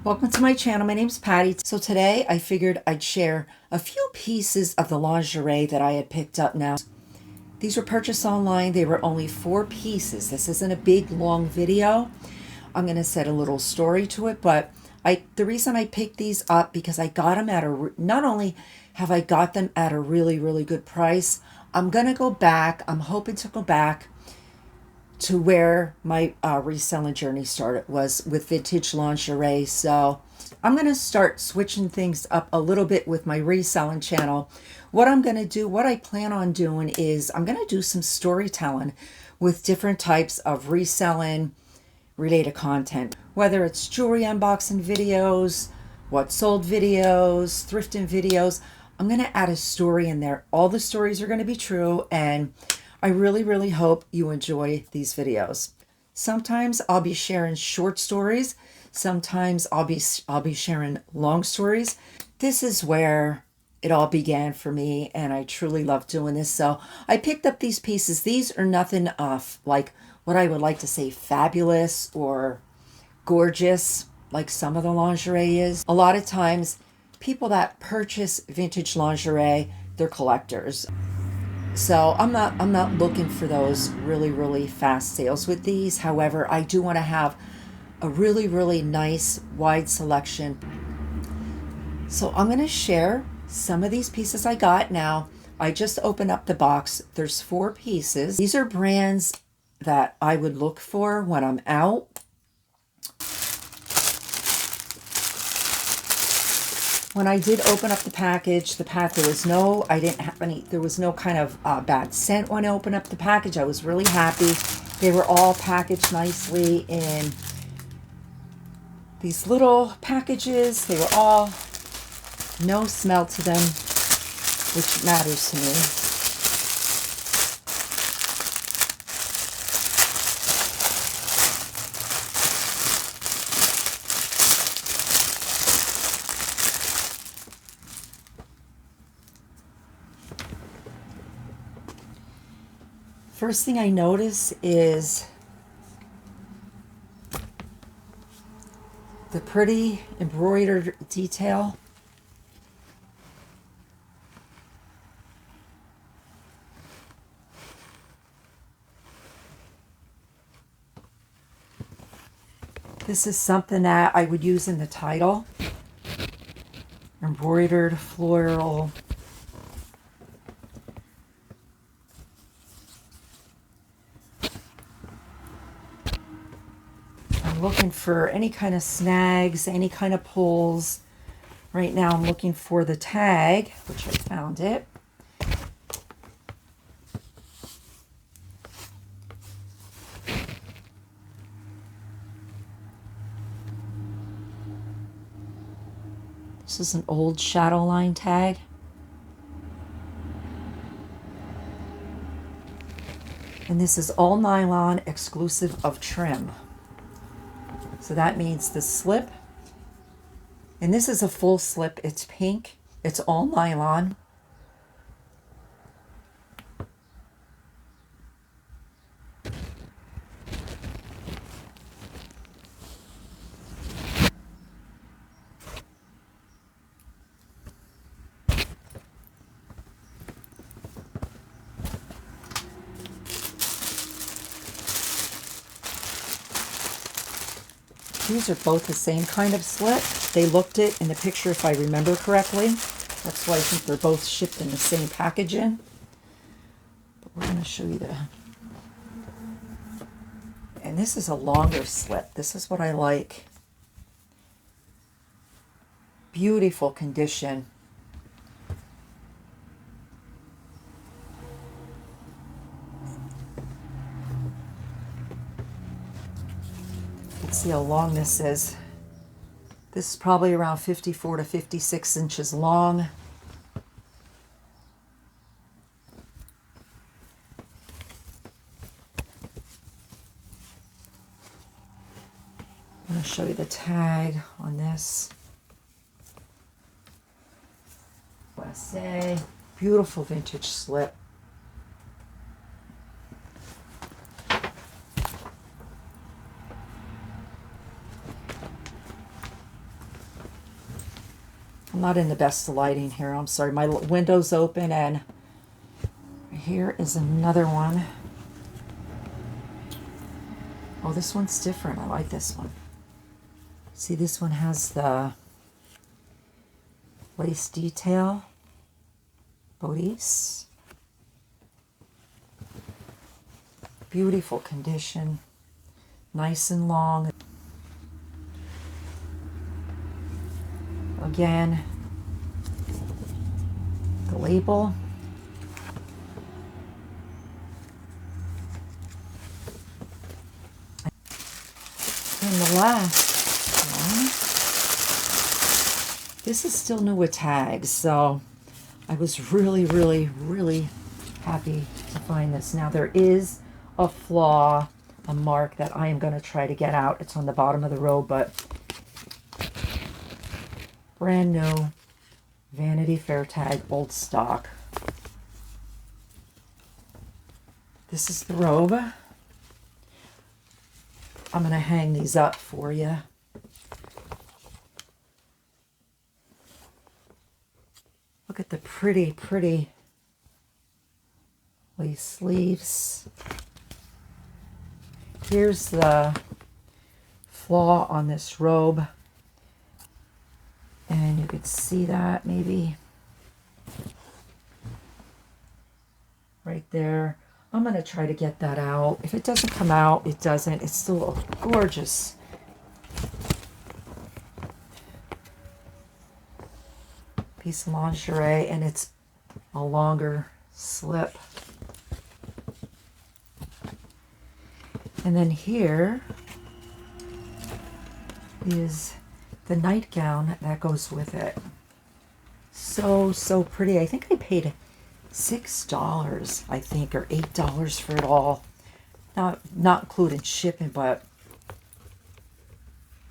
Welcome to my channel. My name's Patty. So today I figured I'd share a few pieces of the lingerie that I had picked up now. These were purchased online. They were only 4 pieces. This isn't a big long video. I'm going to set a little story to it, but the reason I picked these up because I got them at not only have I got them at a really, really good price, I'm going to go back. I'm hoping to go back to where my reselling journey started, was with vintage lingerie. So I'm going to start switching things up a little bit with my reselling channel. What I'm going to do, what I plan on doing is I'm going to do some storytelling with different types of reselling related content, whether it's jewelry unboxing videos, what sold videos, thrifting videos. I'm going to add a story in there. All the stories are going to be true, and I really, really hope you enjoy these videos. Sometimes I'll be sharing short stories. Sometimes I'll be sharing long stories. This is where it all began for me, and I truly love doing this. So I picked up these pieces. These are nothing like what I would like to say fabulous or gorgeous, like some of the lingerie is. A lot of times, people that purchase vintage lingerie, they're collectors. So I'm not looking for those really, really fast sales with these. However, I do want to have a really, really nice wide selection. So I'm going to share some of these pieces I got now. I just opened up the box. There's 4 pieces. These are brands that I would look for when I'm out. When I did open up the package, there was no, I didn't have any, there was no kind of bad scent when I opened up the package. I was really happy. They were all packaged nicely in these little packages. They were all, no smell to them, which matters to me. First thing I notice is the pretty embroidered detail. This is something that I would use in the title. Embroidered floral. Looking for any kind of snags, any kind of pulls. Right now I'm looking for the tag, which I found it. This is an old shadow line tag. And this is all nylon, exclusive of trim. So that means the slip, and this is a full slip, it's pink, it's all nylon. These are both the same kind of slip. They looked it in the picture, if I remember correctly. That's why I think they're both shipped in the same packaging. But we're going to show you the... And this is a longer slip. This is what I like. Beautiful condition. See how long this is. This is probably around 54 to 56 inches long. I'm going to show you the tag on this. USA, beautiful vintage slip. I'm not in the best lighting here. I'm sorry. My window's open, and here is another one. Oh, this one's different. I like this one. See, this one has the lace detail. Bodice. Beautiful condition. Nice and long. Again, the label. And the last one. This is still new with tags, so I was really, really, really happy to find this. Now there is a flaw, a mark that I am going to try to get out. It's on the bottom of the robe, but brand new Vanity Fair tag, old stock. This is the robe. I'm going to hang these up for you. Look at the pretty, pretty lace sleeves. Here's the flaw on this robe. And you could see that maybe right there. I'm going to try to get that out. If it doesn't come out, it doesn't. It's still a gorgeous piece of lingerie, and it's a longer slip. And then here is the nightgown that goes with it. So, so pretty. I think I paid $6, I think, or $8 for it all. Not including shipping, but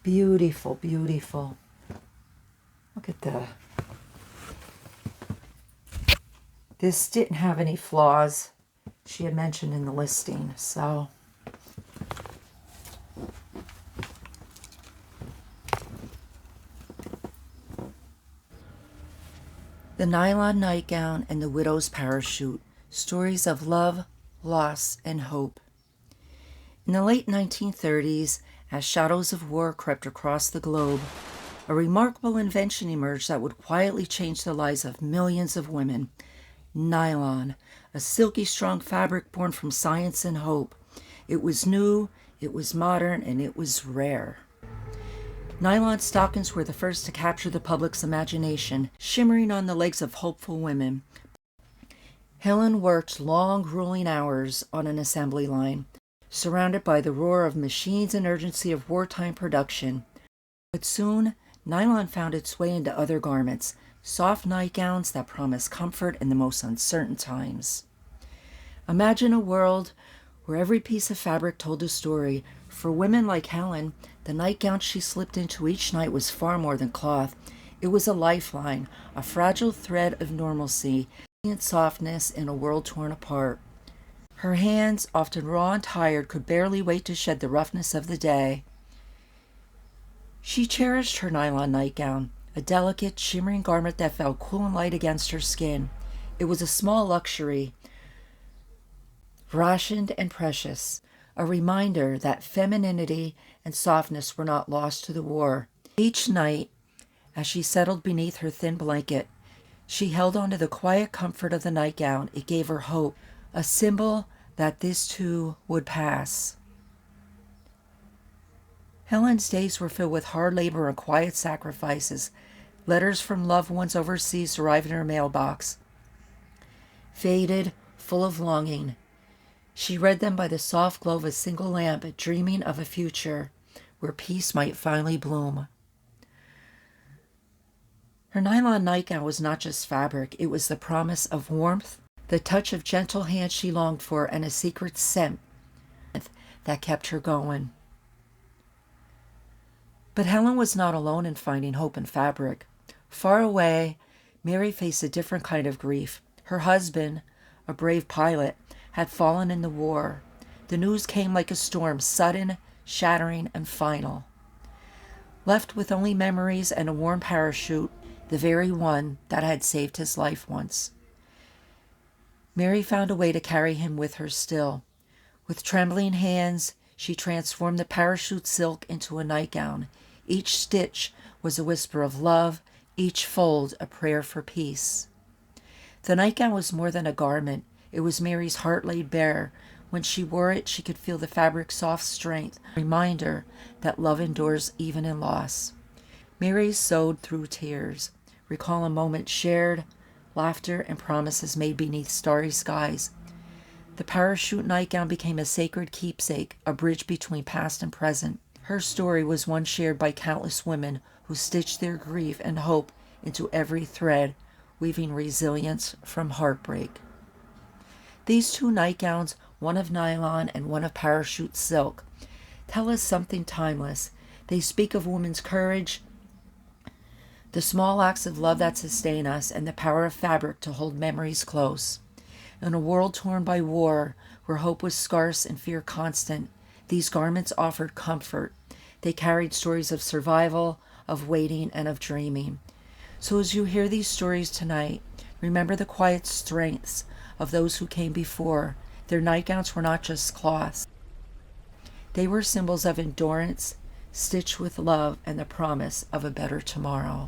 beautiful, beautiful. Look at the... This didn't have any flaws she had mentioned in the listing, so... The Nylon Nightgown and the Widow's Parachute, stories of love, loss, and hope. In the late 1930s, as shadows of war crept across the globe, a remarkable invention emerged that would quietly change the lives of millions of women. Nylon, a silky strong fabric born from science and hope. It was new, it was modern, and it was rare. Nylon stockings were the first to capture the public's imagination, shimmering on the legs of hopeful women. Helen worked long, grueling hours on an assembly line, surrounded by the roar of machines and urgency of wartime production. But soon, nylon found its way into other garments, soft nightgowns that promised comfort in the most uncertain times. Imagine a world where every piece of fabric told a story. For women like Helen, the nightgown she slipped into each night was far more than cloth. It was a lifeline, a fragile thread of normalcy, and softness in a world torn apart. Her hands, often raw and tired, could barely wait to shed the roughness of the day. She cherished her nylon nightgown, a delicate, shimmering garment that felt cool and light against her skin. It was a small luxury, rationed and precious, a reminder that femininity and softness were not lost to the war. Each night, as she settled beneath her thin blanket, she held on to the quiet comfort of the nightgown. It gave her hope, a symbol that this too would pass. Helen's days were filled with hard labor and quiet sacrifices. Letters from loved ones overseas arrived in her mailbox. Faded, full of longing. She read them by the soft glow of a single lamp, dreaming of a future where peace might finally bloom. Her nylon nightgown was not just fabric, it was the promise of warmth, the touch of gentle hands she longed for, and a secret scent that kept her going. But Helen was not alone in finding hope in fabric. Far away, Mary faced a different kind of grief. Her husband, a brave pilot, had fallen in the war. The news came like a storm, sudden, shattering, and final. Left with only memories and a warm parachute, the very one that had saved his life once. Mary found a way to carry him with her still. With trembling hands, she transformed the parachute silk into a nightgown. Each stitch was a whisper of love, each fold a prayer for peace. The nightgown was more than a garment. It was Mary's heart laid bare. When she wore it, she could feel the fabric's soft strength, a reminder that love endures even in loss. Mary sewed through tears, recall a moment shared, laughter and promises made beneath starry skies. The parachute nightgown became a sacred keepsake, a bridge between past and present. Her story was one shared by countless women who stitched their grief and hope into every thread, weaving resilience from heartbreak. These two nightgowns, one of nylon and one of parachute silk, tell us something timeless. They speak of women's courage, the small acts of love that sustain us, and the power of fabric to hold memories close. In a world torn by war, where hope was scarce and fear constant, these garments offered comfort. They carried stories of survival, of waiting, and of dreaming. So as you hear these stories tonight, remember the quiet strengths of those who came before. Their nightgowns were not just cloths. They were symbols of endurance, stitched with love and the promise of a better tomorrow.